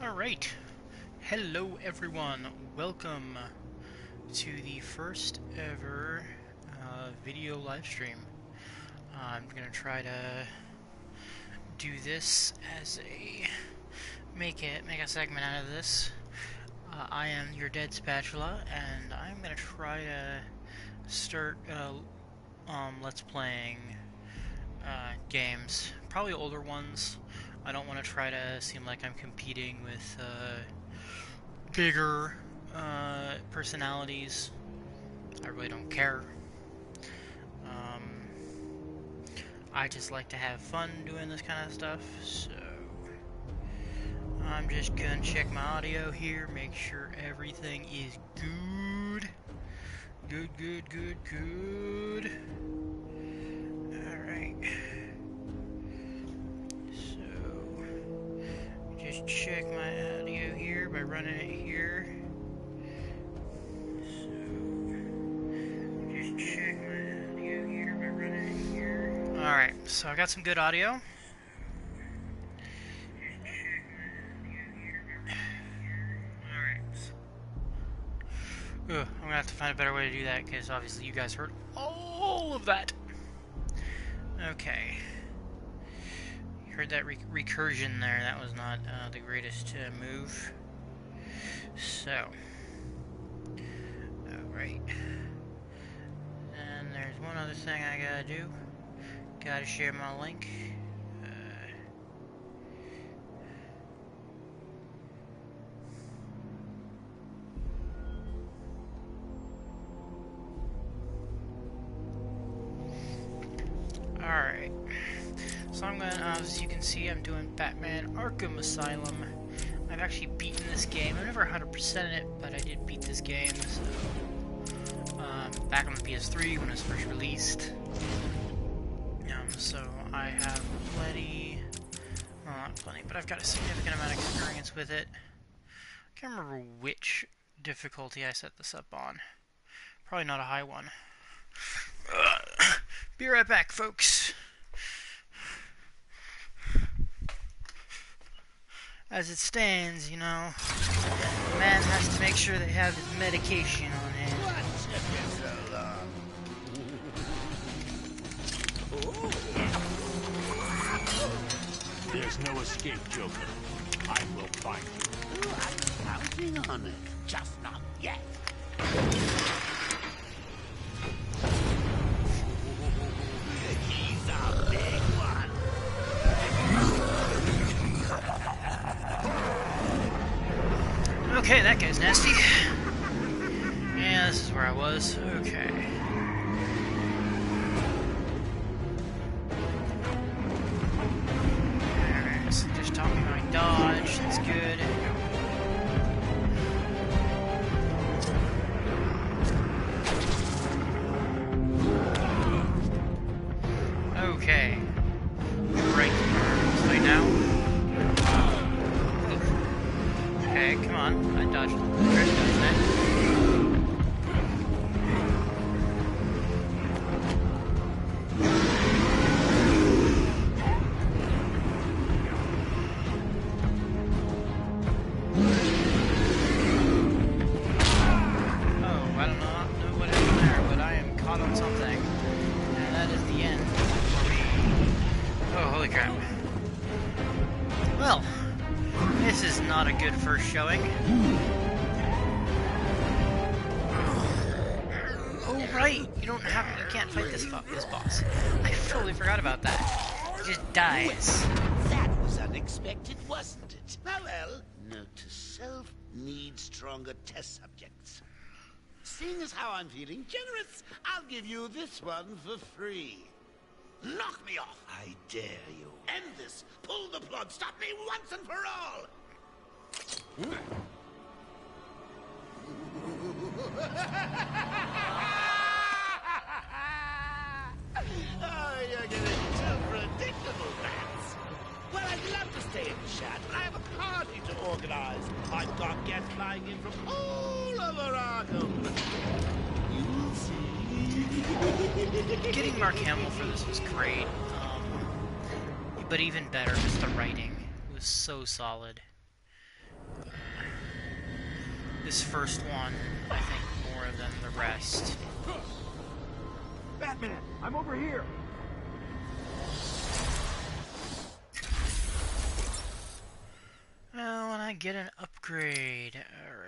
Alright, hello everyone, welcome to the first ever video live stream. I'm gonna try to do this as make a segment out of this. I am your Dead Spatula, and I'm gonna try to start let's playing games, probably older ones. I don't want to try to seem like I'm competing with bigger personalities. I really don't care. I just like to have fun doing this kind of stuff, so I'm just gonna check my audio here, make sure everything is good. Good. Alright. Just check my audio here by running it here. Alright, so I got some good audio. I'm gonna have to find a better way to do that because obviously you guys heard all of that. Okay. You heard that recursion there. That was not the greatest move. So. Alright. And there's one other thing I gotta do. Gotta share my link. Alright, so I'm gonna, as you can see, I'm doing Batman Arkham Asylum. I've actually beaten this game. I've never 100%ed it, but I did beat this game, so, back on the PS3 when it was first released. So I have plenty, well, not plenty, but I've got a significant amount of experience with it. I can't remember which difficulty I set this up on. Probably not a high one. Be right back, folks. As it stands, you know, the man has to make sure they have his medication on hand. There's no escape, Joker. I will find you. I'm counting on it. Just not yet. He's a big one. Okay, that guy's nasty. Yeah, this is where I was. Okay. Alright, so just talking about dodge, that's good. Okay. Right now. Okay, come on. I dodged that. Oh, I don't know what happened there, but I am caught on something. And that is the end for me. Oh, holy crap. Well, this is not a good first showing. Oh right, you can't fight this boss. I totally forgot about that. He just dies. That was unexpected, wasn't it? Ah, well, note to self, need stronger test subjects. Seeing as how I'm feeling generous, I'll give you this one for free. Knock me off, I dare you. End this. Pull the plug. Stop me once and for all. Oh, you're getting too predictable, Bats. Well, I'd love to stay and chat, but I have a party to organize. I've got guests flying in from all over Arkham. You'll see. Getting Mark Hamill for this was great. But even better was the writing. It was so solid. this first one, I think, more than the rest. Batman, I'm over here. Oh, and I get an upgrade. Alright.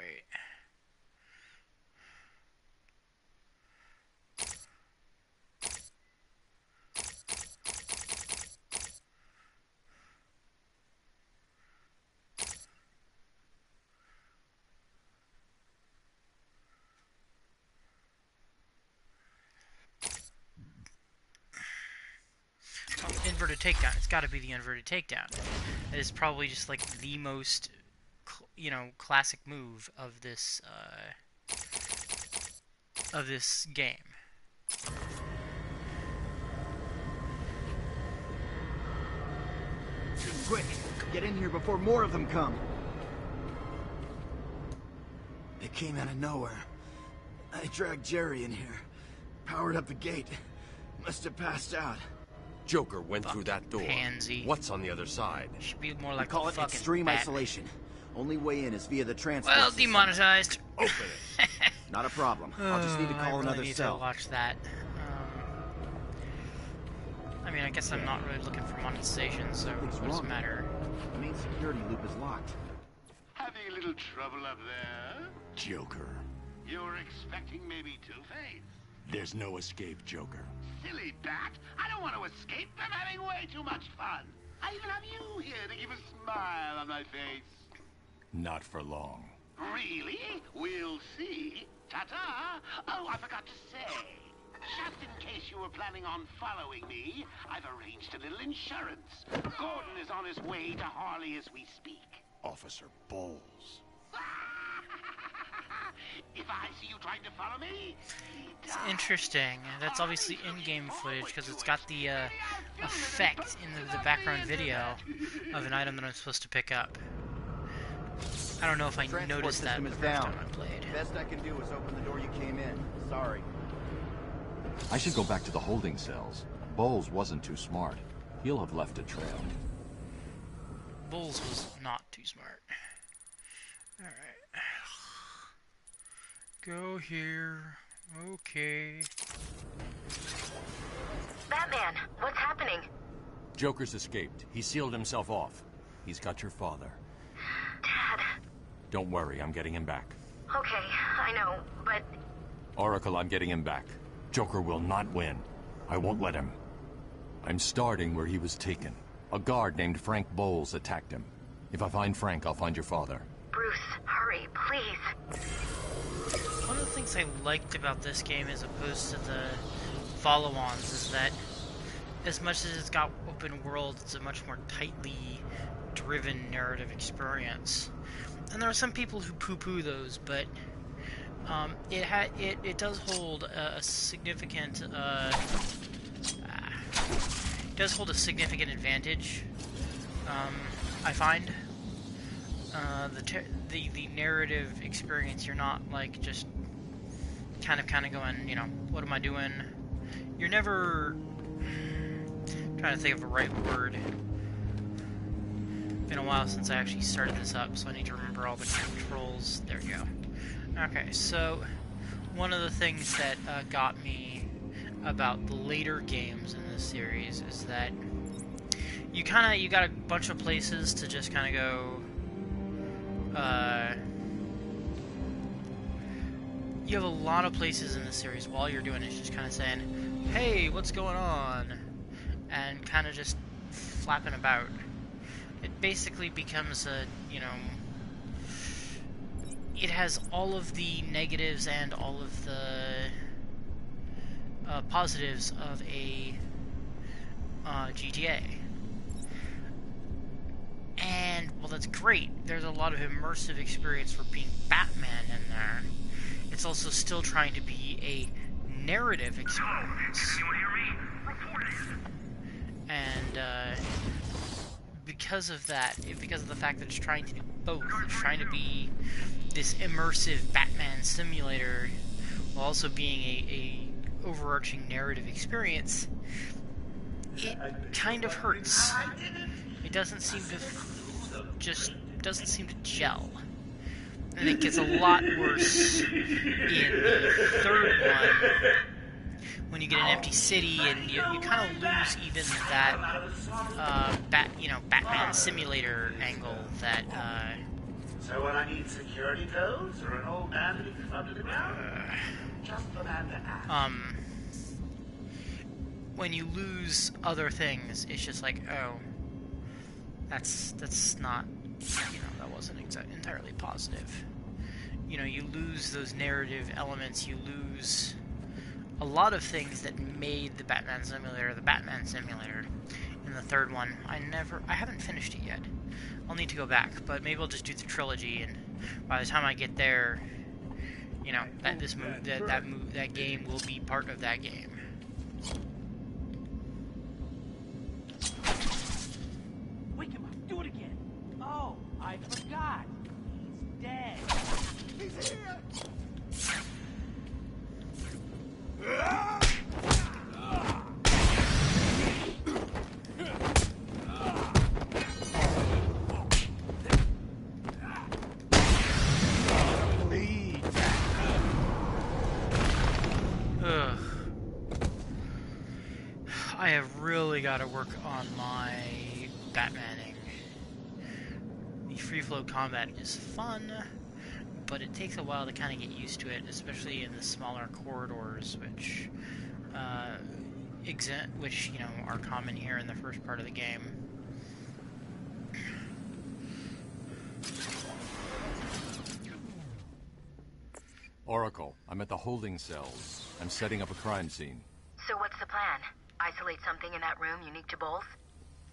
Inverted takedown. It's got to be the inverted takedown. It is probably just like the most, classic move of this game. Quick, get in here before more of them come. They came out of nowhere. I dragged Jerry in here, powered up the gate. Must have passed out. Joker went through that door. Pansy. What's on the other side? Should be more We like call a it fucking extreme Batman. isolation. Only way in is via the transport Well, system. demonetized. Open it. Not a problem. I'll just need to I call really another need cell. to watch that. I mean, I guess I'm not really looking for monetization, so Something's what does it wrong. matter? The main security loop is locked. Having a little trouble up there? Joker. You're expecting maybe Two-Face? There's no escape, Joker. Silly bat! I don't want to escape. I'm having way too much fun. I even have you here to keep a smile on my face. Not for long. Really? We'll see. Ta-ta! Oh, I forgot to say. Just in case you were planning on following me, I've arranged a little insurance. Gordon is on his way to Harley as we speak. Officer Bowles. If I see you trying to follow me, It's interesting. That's obviously in-game footage because it's got the effect in the background video of an item that I'm supposed to pick up. I don't know if I Transport noticed that system the is first down. time I played. Best I can do is open the door you came in. Sorry. I should go back to the holding cells. Bowles wasn't too smart. He'll have left a trail. Bulls was not too smart. Alright. Go here. Okay. Batman, what's happening? Joker's escaped. He sealed himself off. He's got your father. Dad. Don't worry, I'm getting him back. Okay, I know, but Oracle, I'm getting him back. Joker will not win. I won't let him. I'm starting where he was taken. A guard named Frank Bowles attacked him. If I find Frank, I'll find your father. Bruce, hurry, please. One of the things I liked about this game as opposed to the follow-ons is that as much as it's got open world, it's a much more tightly driven narrative experience. And there are some people who poo-poo those, but it does hold a significant advantage. I find the narrative experience. You're not like just kind of going, what am I doing? You're never trying to think of a right word. Been a while since I actually started this up, so I need to remember all the controls. There we go. Okay, so one of the things that got me about the later games in this series is that you got a bunch of places to just kind of go. You have a lot of places in this series while you're doing it, just kind of saying, "Hey, what's going on?" and kind of just flapping about. It basically becomes it has all of the negatives and all of the positives of a GTA. And, well, that's great. There's a lot of immersive experience for being Batman in there. It's also still trying to be a narrative experience. And, because of that, because of the fact that it's trying to do both, it's trying to be this immersive Batman simulator while also being a overarching narrative experience, it kind of hurts. It doesn't seem to doesn't seem to gel. And it gets a lot worse in the third one, when you get an empty city, and you kind of lose even that, Batman simulator angle that, So when I need security codes or an old man to be under the ground, just the man to ask. When you lose other things, it's just like, oh, that's not, that wasn't entirely positive. You lose those narrative elements, you lose a lot of things that made the Batman simulator in the third one. I haven't finished it yet. I'll need to go back, but maybe I'll just do the trilogy, and by the time I get there, that game will be part of that game. Wake him up, do it again. Oh, I forgot. He's dead. He's here! Ugh. I have really got to work on my Batmaning. The free flow combat is fun, but it takes a while to kind of get used to it, especially in the smaller corridors, which are common here in the first part of the game. Oracle, I'm at the holding cells. I'm setting up a crime scene. So what's the plan? Isolate something in that room unique to Bowles?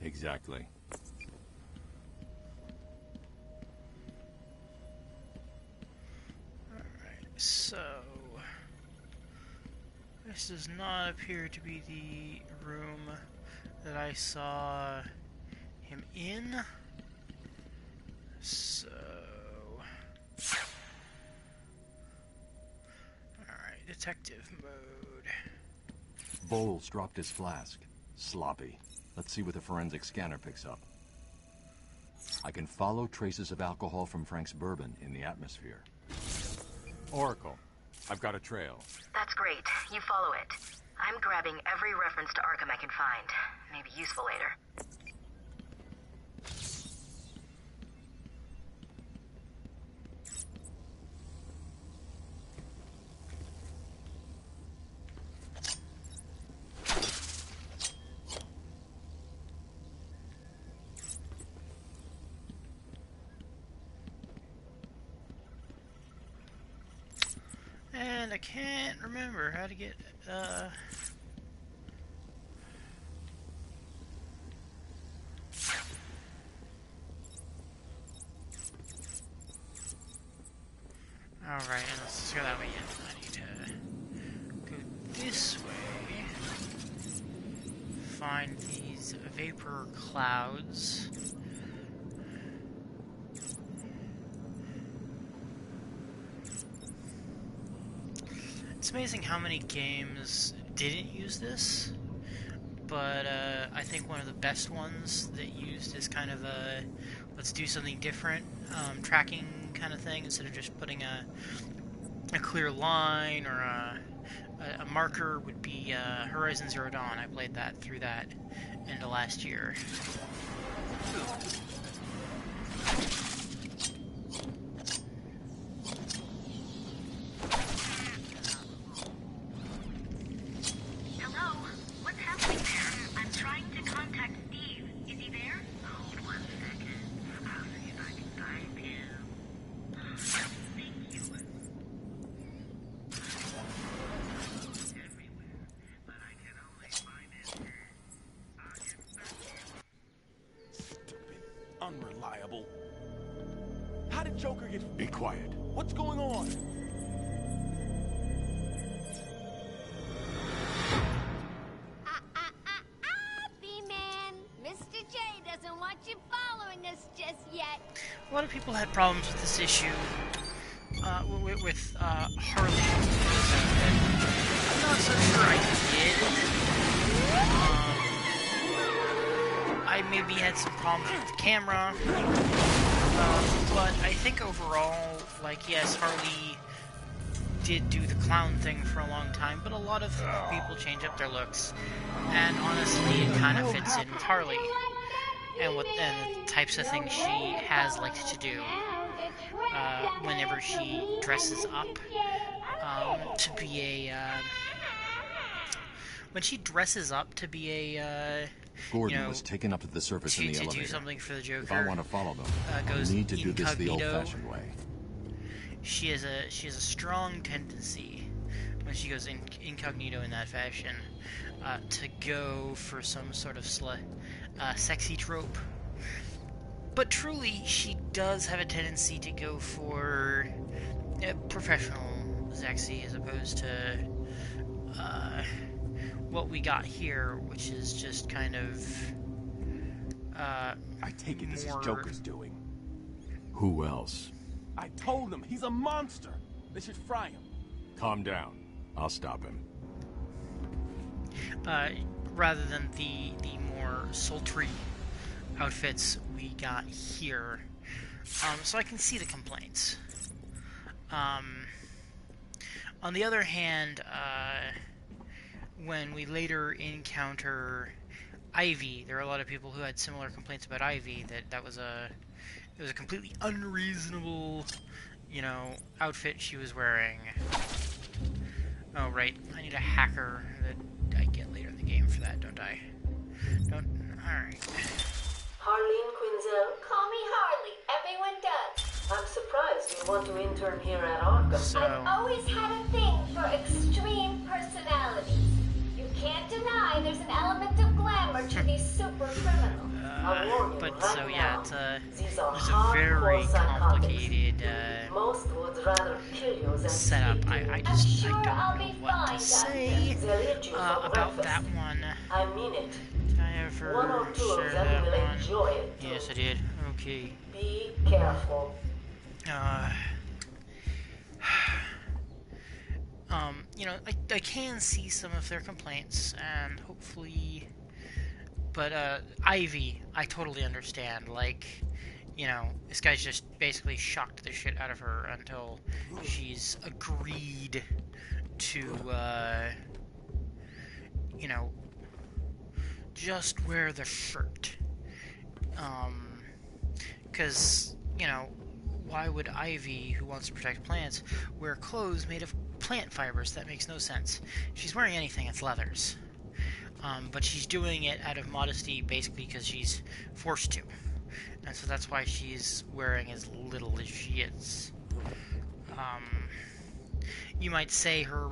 Exactly. Alright, so this does not appear to be the room that I saw him in. So alright, detective mode. Bowles dropped his flask. Sloppy. Let's see what the forensic scanner picks up. I can follow traces of alcohol from Frank's bourbon in the atmosphere. Oracle, I've got a trail. That's great. You follow it. I'm grabbing every reference to Arkham I can find. Maybe useful later. And I can't remember how to get, Alright, and let's just go that way. I need to go this way. Find these vapor clouds. It's amazing how many games didn't use this, but I think one of the best ones that used this kind of a let's do something different tracking kind of thing, instead of just putting a clear line or a marker, would be Horizon Zero Dawn. I played that through that end of last year. Unreliable. How did Joker get... Be quiet. What's going on? B-Man. Mr. J doesn't want you following us just yet. A lot of people had problems with this issue, with Harley. I'm not so sure I did. I maybe had some problems with the camera. But I think overall, like, yes, Harley did do the clown thing for a long time, but a lot of people change up their looks, and honestly, it kind of fits in with Harley and the types of things she has liked to do whenever she dresses up to be a. When she dresses up to be a, Gordon was taken up to the surface in the elevator. To do something for the Joker. If I want to follow them, goes I need to do this the incognito. old-fashioned way. She has a strong tendency when she goes incognito in that fashion to go for some sort of sexy trope. But truly, she does have a tendency to go for professional sexy as opposed to what we got here, which is just kind of I take it this is Joker's doing. Who else? I told them he's a monster. They should fry him. Calm down. I'll stop him. Rather than the more sultry outfits we got here. So I can see the complaints. On the other hand, when we later encounter Ivy, there are a lot of people who had similar complaints about Ivy, that it was a completely unreasonable, outfit she was wearing. Oh, right, I need a hacker that I get later in the game for that, don't I? Alright. Harleen Quinzel? Call me Harley. Everyone does. I'm surprised you want to intern here at Arkham. So, I've always had a thing for extreme personalities. You can't deny there's an element of glamour to these super criminals. but so yeah, it's a very complicated Most would rather kill you than setup. I sure don't I'll know be what fine, to say about that one. I mean it. Did I ever One or two share of them that will one? enjoy it too. Yes, I did. Okay. Be careful. I can see some of their complaints, and hopefully, but Ivy, I totally understand. Like, this guy's just basically shocked the shit out of her until she's agreed to, just wear the shirt. Because, why would Ivy, who wants to protect plants, wear clothes made of plant fibers? That makes no sense. If she's wearing anything, it's leathers. But she's doing it out of modesty, basically because she's forced to. And so that's why she's wearing as little as she is. You might say her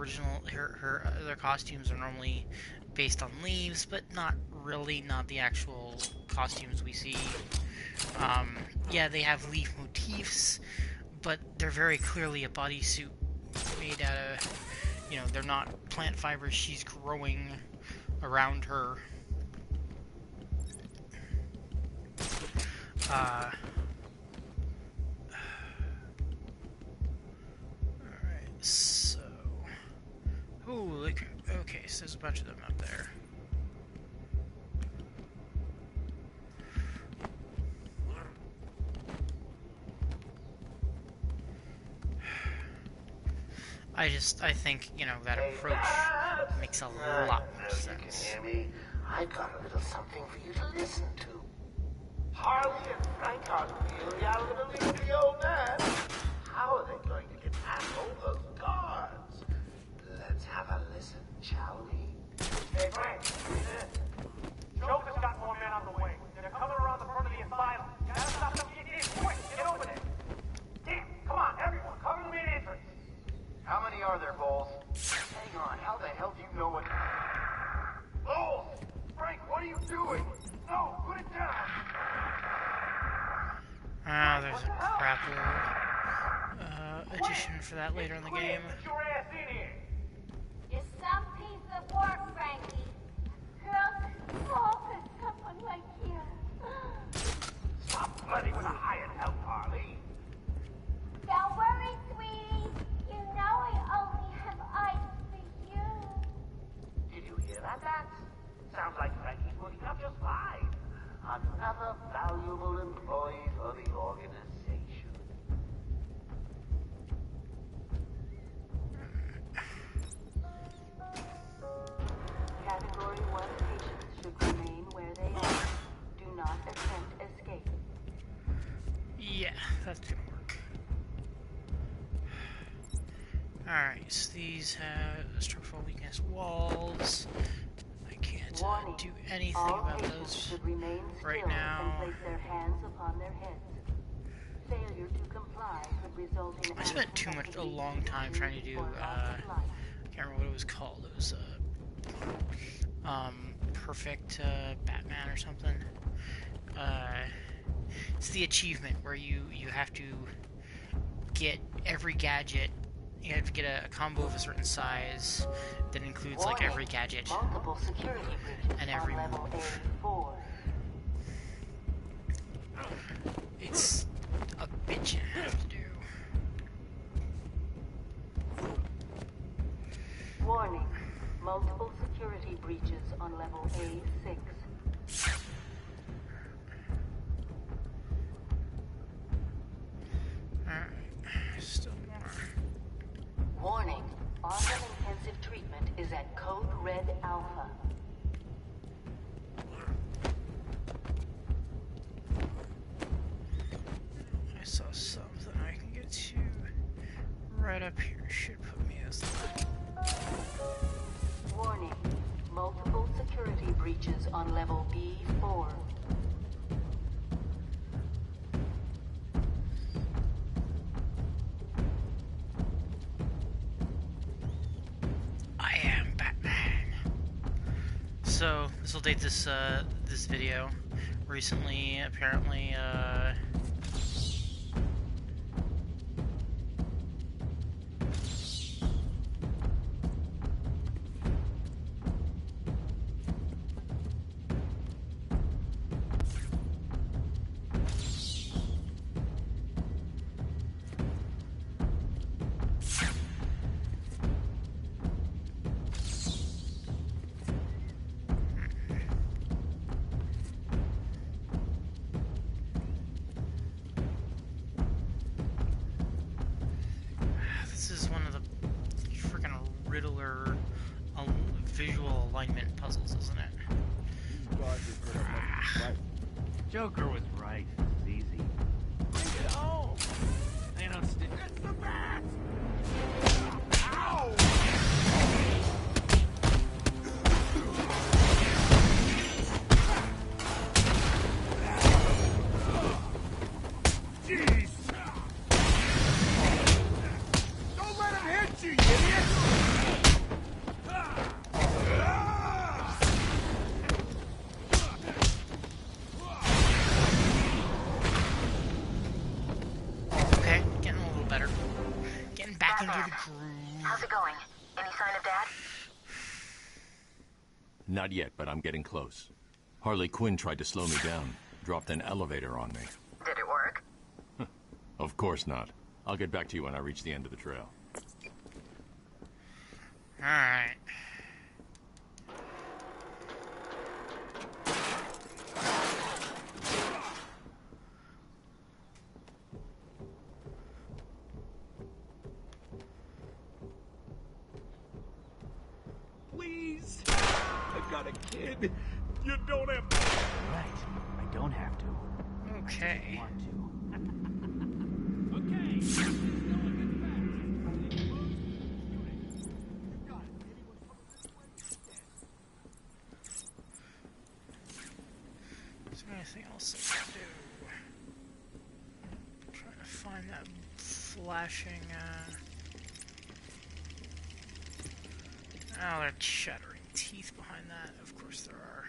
other costumes are normally based on leaves, but not really, not the actual costumes we see. Yeah, they have leaf motifs, but they're very clearly a bodysuit made out of, they're not plant fibers she's growing around her. Alright, so... Oh, look. Okay, so there's a bunch of them up there. I think, that approach makes a lot more sense. Hear me? I've got a little something for you to listen to. Harley and Frank aren't really out of the league of the old man. How are they going to get past all those guards? Let's have a listen, shall we? Hey, Frank, Joker's got more men on the way. They're coming around the front of the asylum. Gotta stop them. Quick, get over there. Damn, come on, everyone, cover the main entrance. How many are there, Bowles? Hang on, how the hell do you know what... Bowles! Frank, what are you doing? No, put it down! There's a crap addition for that later in the game. Get your ass in here. You're some piece of work, Frankie. Girls fall for someone like you. Stop flirting with a hired help, Harley. Don't worry, sweetie. You know I only have eyes for you. Did you hear that, Max? Sounds like Frankie's putting up just fine. Another valuable employee for the organist. that's gonna work. Alright, so these have structural weakness walls. I can't do anything about those right now. Place their hands upon their heads. Failure to comply could result in I spent a long time trying to do, I can't remember what it was called. It was, perfect, Batman or something. It's the achievement where you have to get every gadget. You have to get a combo of a certain size that includes, like, every gadget Multiple security breaches and every on level move. A4. It's a bitch you have to do. Warning. Multiple security breaches on level A6. Alright, still more. Warning. Arkham intensive treatment is at Code Red Alpha. I saw something I can get to right up here. Should put me as the Warning. Multiple security breaches on level B4. I am Batman. So this will date this this video. Recently, apparently, this is one of the freaking Riddler visual alignment puzzles, isn't it? Joker was right. It's easy. Take it home. They don't stick. It's the bat. Ow! Jeez. Don't let him hit you, you idiot. Okay, getting a little better. Getting back into the groove. How's it going? Any sign of Dad? Not yet, but I'm getting close. Harley Quinn tried to slow me down, dropped an elevator on me. Did it work? Of course not. I'll get back to you when I reach the end of the trail. Alright. Please. I've got a kid. You don't have to. Right. I don't have to. Okay. Want to. Okay. Is there anything else I can do? I'm trying to find that flashing, Oh, there are shattering teeth behind that. Of course there are.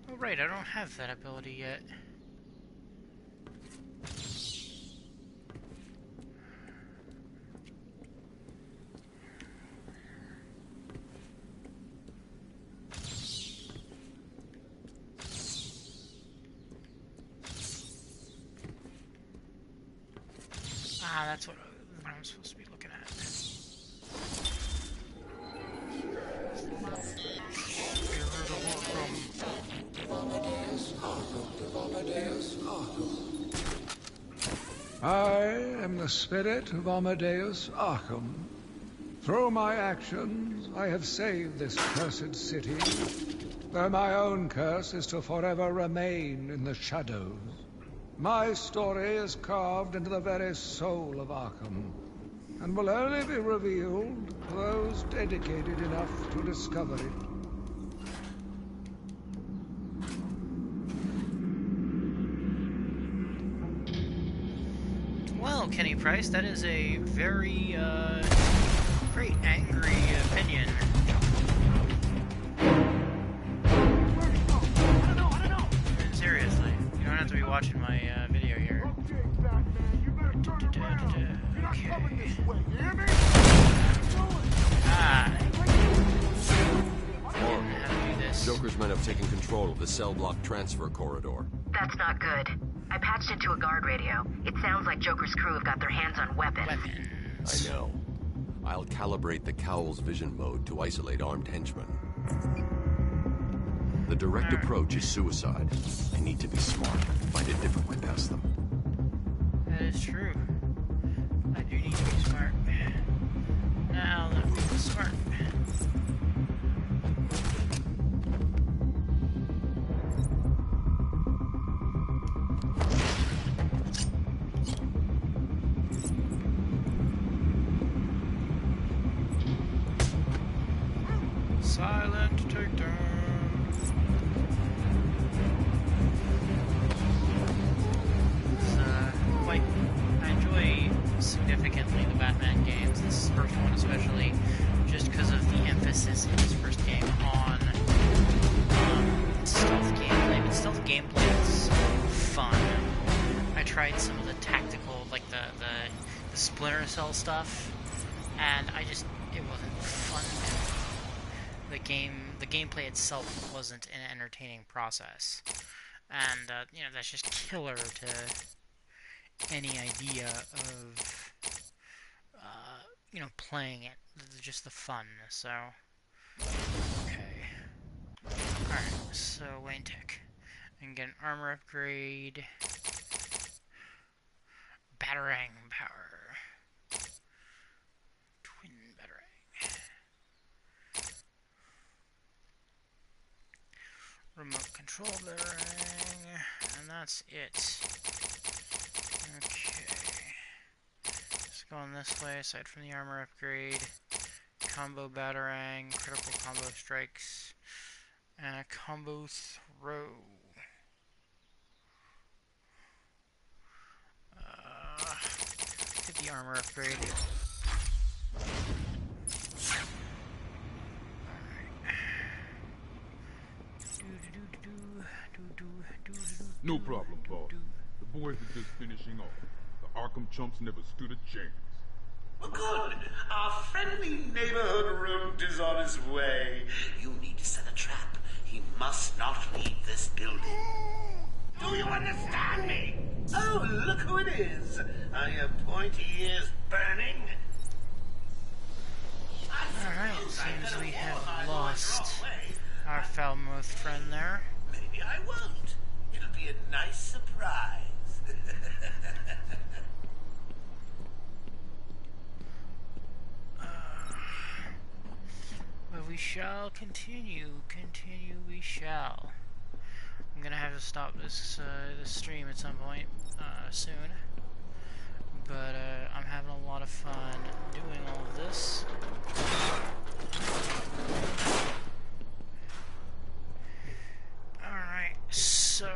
Oh, right, I don't have that ability yet. Ah, that's what I'm supposed to be looking at. I am the spirit of Amadeus Arkham. Through my actions, I have saved this cursed city, though my own curse is to forever remain in the shadows. My story is carved into the very soul of Arkham, and will only be revealed to those dedicated enough to discover it. Well, Kenny Price, that is a very, very angry opinion. Seriously, you don't have to be watching my video here. Ah. Joker's men have taken control of the cell block transfer corridor. That's not good. I patched into a guard radio. It sounds like Joker's crew have got their hands on weapons. I know. I'll calibrate the Cowl's vision mode to isolate armed henchmen. The direct approach is suicide. I need to be smart. Find a different way past them. That is true. I do need to be smart. Now let me be smart. Silent takedown. I enjoy significantly the Batman games, this first one especially, just because of the emphasis in this first game on stealth gameplay. But stealth gameplay is fun. I tried some of the tactical, like the Splinter Cell stuff, and it wasn't fun. The gameplay itself wasn't an entertaining process, and that's just killer to any idea of playing it, just the fun. So okay, alright, so Wayne Tech, and get an armor upgrade, batarang power, twin batarang, remote control batarang, and that's it. Okay, just going this way, aside from the armor upgrade, combo batarang, critical combo strikes, and a combo throw. Get the armor upgrade. No problem, boss. The boys are just finishing off. The Arkham chumps never stood a chance. Well, good. Our friendly neighborhood rodent is on his way. You need to set a trap. He must not leave this building. Do you understand me? Oh, look who it is. Are your pointy ears burning? Alright, seems we have lost our foul-mouthed friend there. Maybe I won't. It'll be a nice surprise. But we shall continue we shall. I'm gonna have to stop this stream at some point soon. But I'm having a lot of fun doing all of this. Alright, so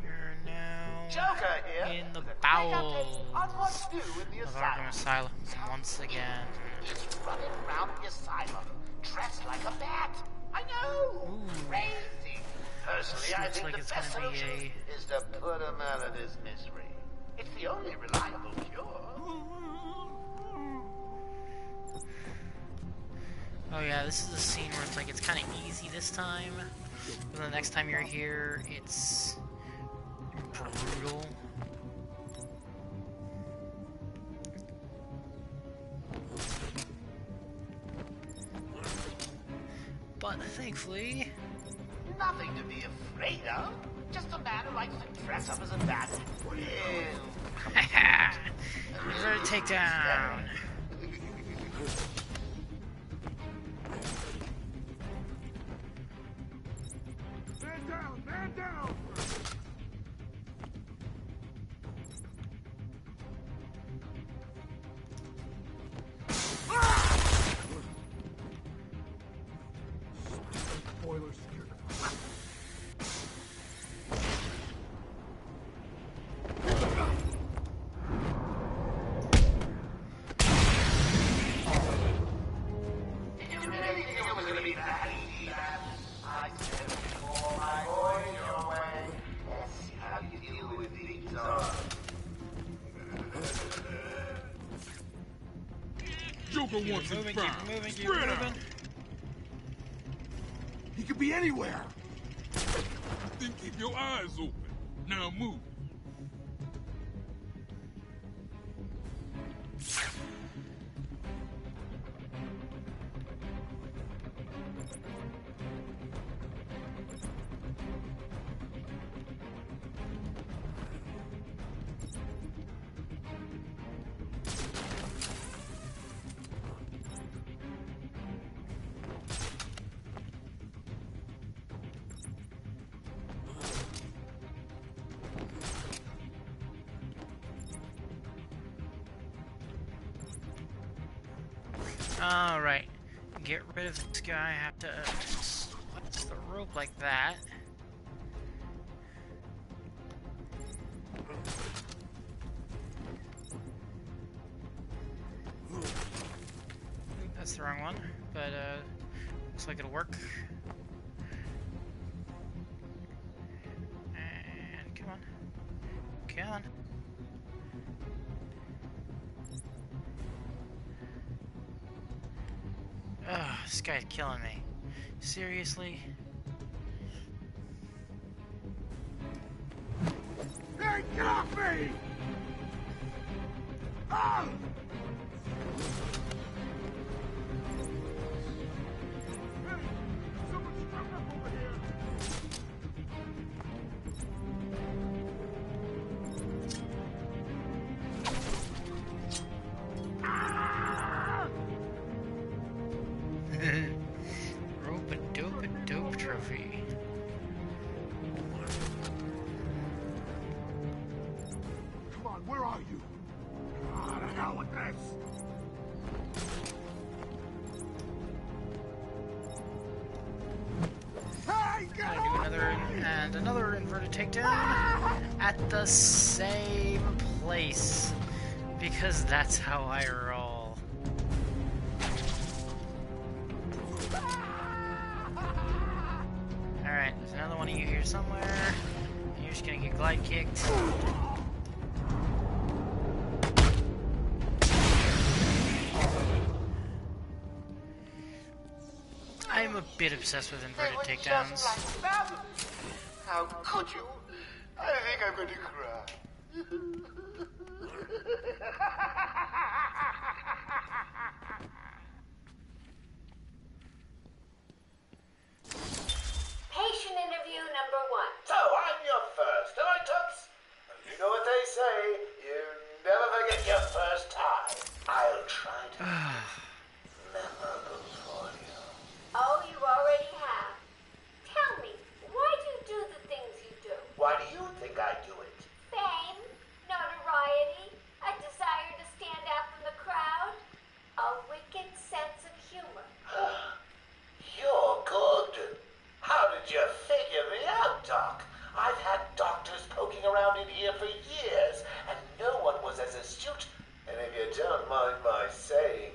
we're now in the bowels of Arkham Asylum once again. He's running around the asylum, dressed like a bat. I know! Ooh. Crazy! Personally, I think the best solution is to put him out of his misery. It's the only reliable cure. Oh yeah, this is a scene where it's like it's kind of easy this time, but the next time you're here, it's brutal. But thankfully... Nothing to be afraid of. Just a man who likes to dress up as a bat. Well, Inverted takedown. Man down! Man down! Spoilers scared of Joker wants his moving, prime. keep moving, keep Spread moving. out. He could be anywhere. Then keep your eyes open. Now move. Alright. Get rid of this guy. I have to slice the rope like that. That's the wrong one, but looks like it'll work. And come on. Come on. Ugh, this guy's killing me. Seriously? Hey, get off me! Ah! Hey, someone's strung up over here! Rope-a-dope-a-dope trophy. Come on, where are you? Ah, the hell with this! Hey, get Gotta do off another me! and another inverted takedown at the same place. Because that's how I roll. Alright, there's another one of you here somewhere. And you're just gonna get glide kicked. I'm a bit obsessed with inverted takedowns. How could you? I think I'm going to cry. Patient interview number 1. So, I'm your first, am I, Toots? You know what they say, you never forget your first time. I'll try to be memorable for you. Oh, you already have. Tell me, why do you do the things you do? Why do you think I do it? Fame, notoriety, a desire to stand out from the crowd, a wicked sense of humor. You're good. How did you figure me out, Doc? I've had doctors poking around in here for years, and no one was as astute, and if you don't mind my saying,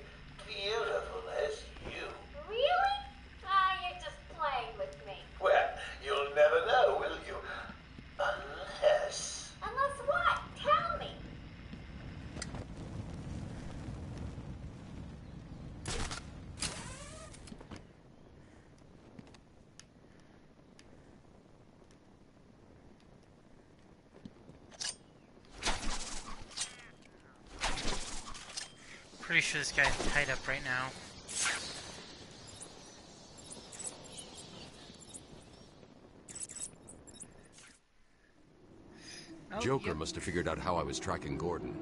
beautiful as you. Really? Ah, you're just playing with me. Well, you'll never know, will you? Unless... Unless what? Tell me. Pretty sure this guy's tied up right now. Joker must have figured out how I was tracking Gordon.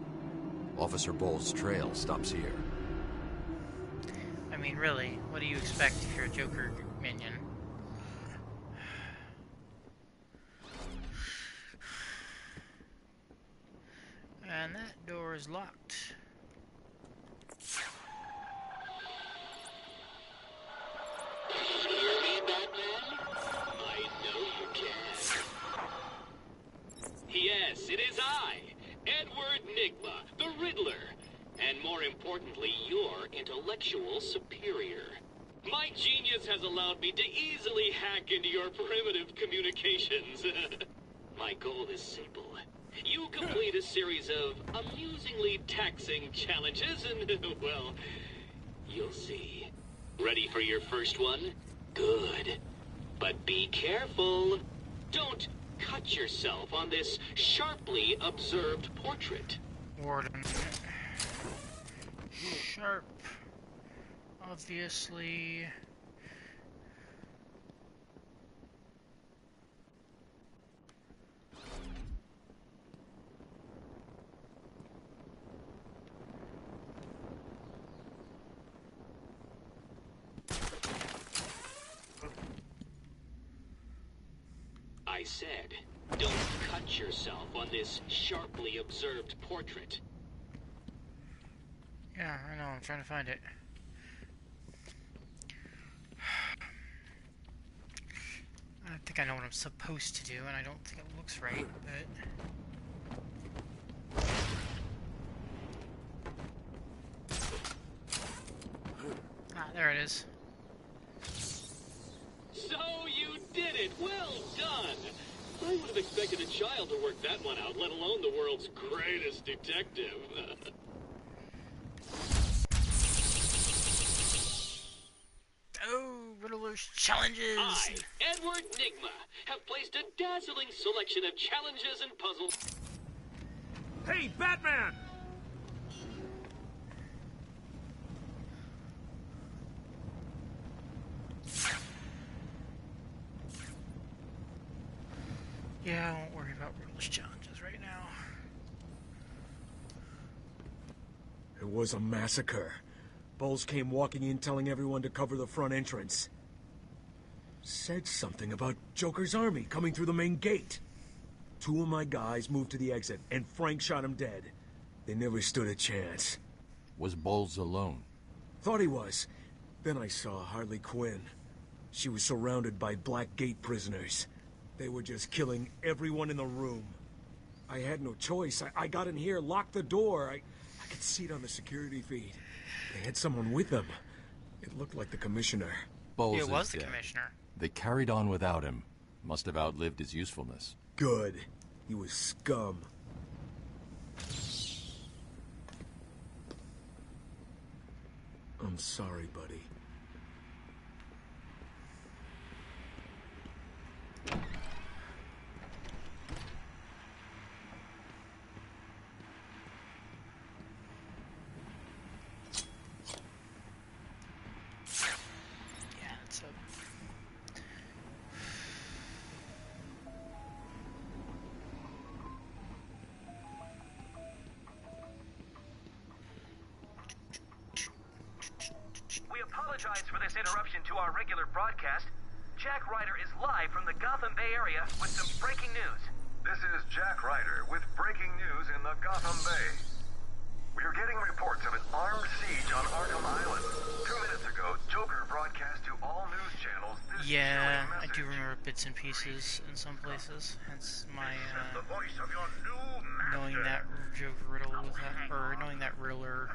Officer Bowles' trail stops here. I mean, really, what do you expect if you're a Joker minion? And that door is locked. Hear me, Batman? I know you can. Yes, it is I, Edward Nigma, the Riddler. And more importantly, your intellectual superior. My genius has allowed me to easily hack into your primitive communications. My goal is simple. You complete a series of amusingly taxing challenges and, well, you'll see. Ready for your first one? Good. But be careful. Don't cut yourself on this sharply observed portrait. Warden. Sharp. Obviously. I said, don't cut yourself on this sharply observed portrait. Yeah, I know, I'm trying to find it. I think I know what I'm supposed to do, and I don't think it looks right, but... Ah, there it is. So you did it! Well done! I would have expected a child to work that one out, let alone the world's greatest detective. Oh, Riddler's challenges! I, Edward Nigma, have placed a dazzling selection of challenges and puzzles. Hey, Batman! Yeah, I won't worry about Riddler's challenges right now. It was a massacre. Bowles came walking in telling everyone to cover the front entrance. Said something about Joker's army coming through the main gate. 2 of my guys moved to the exit, and Frank shot him dead. They never stood a chance. Was Bowles alone? Thought he was. Then I saw Harley Quinn. She was surrounded by Black Gate prisoners. They were just killing everyone in the room. I had no choice. I got in here, locked the door. I could see it on the security feed. They had someone with them. It looked like the commissioner. Bowles It was is the dead. commissioner. They carried on without him. Must have outlived his usefulness. Good. He was scum. I'm sorry, buddy. Yeah, it's a... We apologize for this interruption to our regular broadcast. Jack Ryder is live from the Gotham Bay Area with some breaking news. This is Jack Ryder with breaking news in the Gotham Bay. We are getting reports of an armed siege on Arkham Island. 2 minutes ago, Joker broadcast to all news channels this Yeah, chilling I message. do remember bits and pieces in some places. Hence my, The voice of your new knowing that Joker riddle without, or knowing that Riddler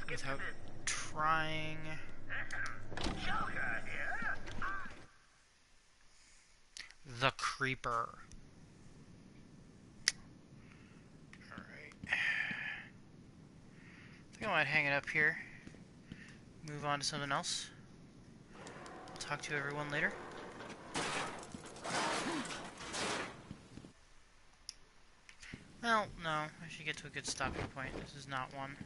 without trying. Joker here. The Creeper. Alright. I think I might hang it up here. Move on to something else. I'll talk to everyone later. Well, no. I should get to a good stopping point. This is not one.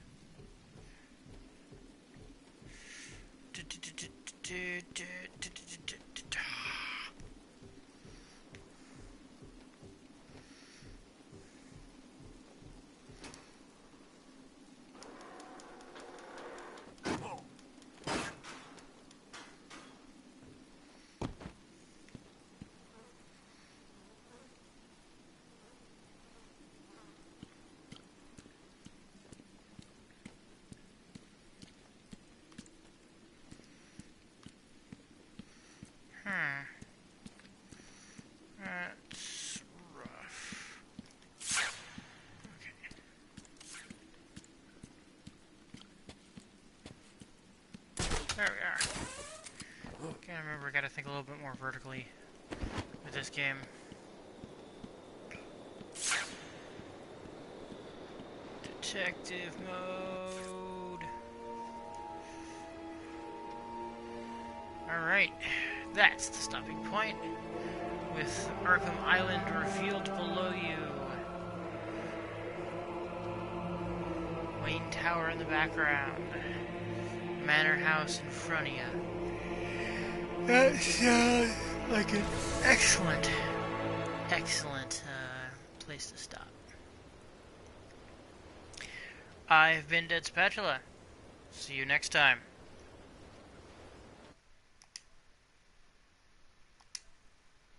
Can't remember, I gotta think a little bit more vertically with this game. Detective mode. Alright, that's the stopping point, with Arkham Island revealed below you. Wayne Tower in the background. Manor House in front of you. That sounds like an excellent place to stop. I've been Dead Spatula. See you next time.